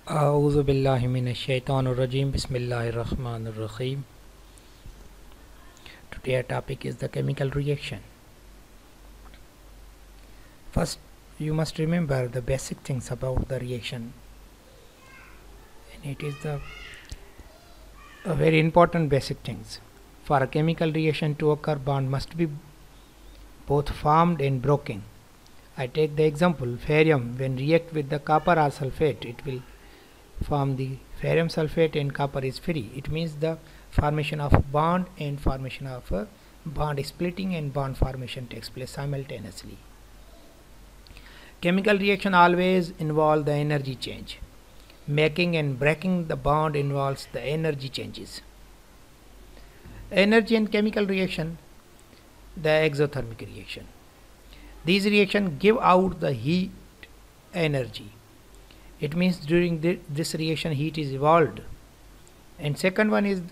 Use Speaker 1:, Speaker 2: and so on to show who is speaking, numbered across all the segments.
Speaker 1: A'udhu billahi minash shaitanir rajim. Bismillahir rahmanir rahim. Today our topic is the chemical reaction. First, you must remember the basic things about the reaction, and it is the very important basic things. For a chemical reaction to occur, bond must be both formed and broken. I take the example ferrium. When react with the copper or sulfate, it will form the ferrium sulfate and copper is free. It means the formation of bond and formation of bond splitting and bond formation takes place simultaneously. Chemical reaction always involve the energy change. Making and breaking the bond involves the energy changes. Energy and chemical reaction, the exothermic reaction. These reactions give out the heat energy. It means during this reaction heat is evolved. And second one is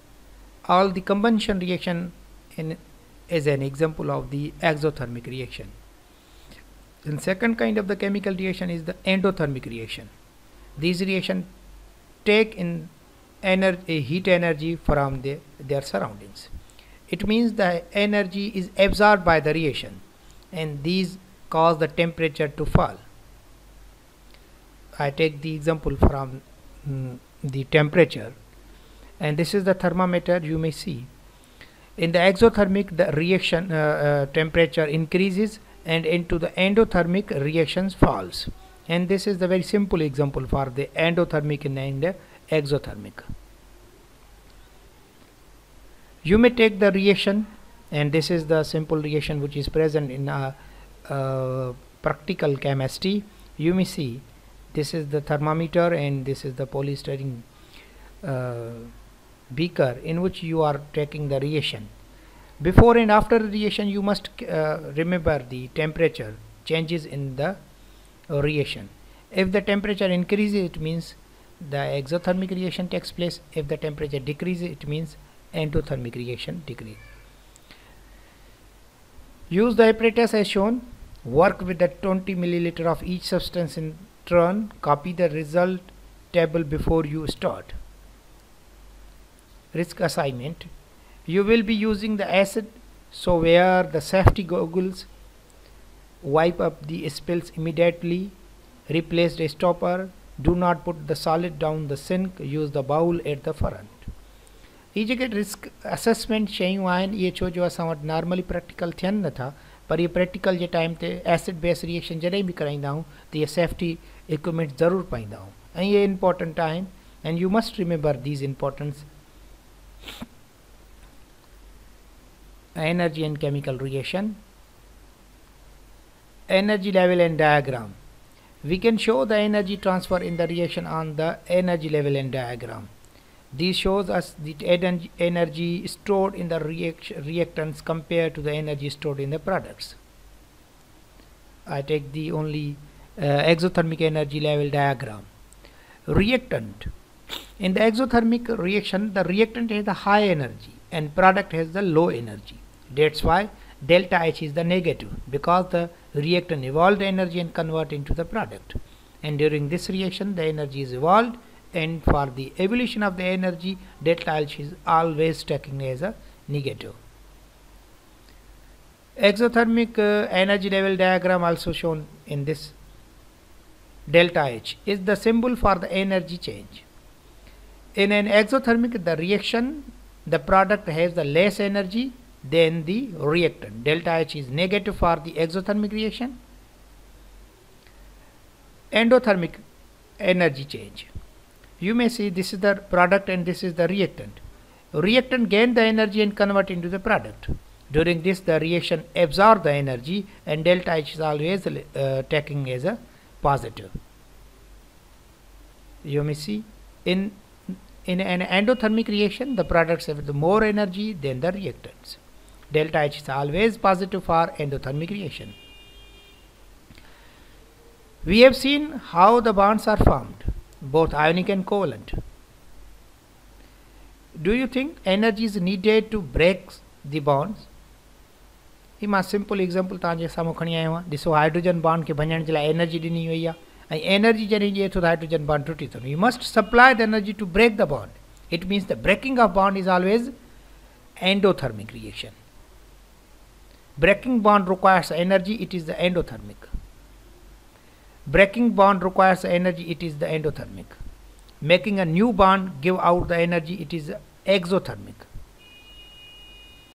Speaker 1: all the combustion reaction is an example of the exothermic reaction. And second kind of the chemical reaction is the endothermic reaction. These reactions take in heat energy from their surroundings. It means the energy is absorbed by the reaction, and these cause the temperature to fall. I take the example from the temperature, and this is the thermometer. You may see in the exothermic the reaction temperature increases, and into the endothermic reactions falls. And this is the very simple example for the endothermic and exothermic. You may take the reaction, and this is the simple reaction which is present in practical chemistry. You may see this is the thermometer and this is the polystyrene beaker in which you are taking the reaction. Before and after the reaction you must remember the temperature changes in the reaction. If the temperature increases, it means the exothermic reaction takes place. If the temperature decreases, it means endothermic reaction decrease. Use the apparatus as shown. Work with the 20 milliliter of each substance in turn. Copy the result table before you start. Risk assignment. You will be using the acid, so wear the safety goggles. Wipe up the spills immediately. Replace the stopper. Do not put the solid down the sink. Use the bowl at the front. ये जेके risk assessment शयूं आहिनि इहे छो जो असां वटि normally practical थियनि नथा, पर इहे प्रैक्टिकल जे टाइम ते एसिड बेस रिएक्शन जॾहिं बि कराईंदा आहियूं त इहे सेफ्टी इक्विपमेंट ज़रूरु पाईंदा आहियूं ऐं इहे इम्पोर्टेंट आहिनि. And you must remember these importance. Energy and chemical reaction. Energy level and diagram. We can show the energy transfer in the reaction on the energy level and diagram. This shows us the energy stored in the reactants compared to the energy stored in the products. I take the only exothermic energy level diagram. Reactant. In the exothermic reaction, the reactant has the high energy and product has the low energy. That's why delta H is the negative, because the reactant evolved energy and convert into the product. And during this reaction the energy is evolved, and for the evolution of the energy delta H is always taken as a negative. Exothermic energy level diagram also shown in this. Delta H is the symbol for the energy change. In an exothermic the reaction, the product has the less energy than the reactant. Delta H is negative for the exothermic reaction. Endothermic energy change. You may see this is the product and this is the reactant. Reactant gain the energy and convert into the product. During this the reaction absorb the energy, and delta H is always taken as a positive. You may see in an endothermic reaction the products have the more energy than the reactants. Delta H is always positive for endothermic reaction. We have seen how the bonds are formed, both ionic and covalent. Do you think energy is needed to break the bonds? ही मां simple example तव्हांजे साम्हूं खणी आयो आहियां. ॾिसो hydrogen bond खे भञण जे लाइ energy ॾिनी वई आहे. energy change A to the hydrogen bond to you must supply the energy to break the bond. It means the breaking of bond is always endothermic reaction. Breaking bond requires energy, it is the endothermic. Breaking bond requires energy, it is the endothermic. Making a new bond give out the energy, it is exothermic.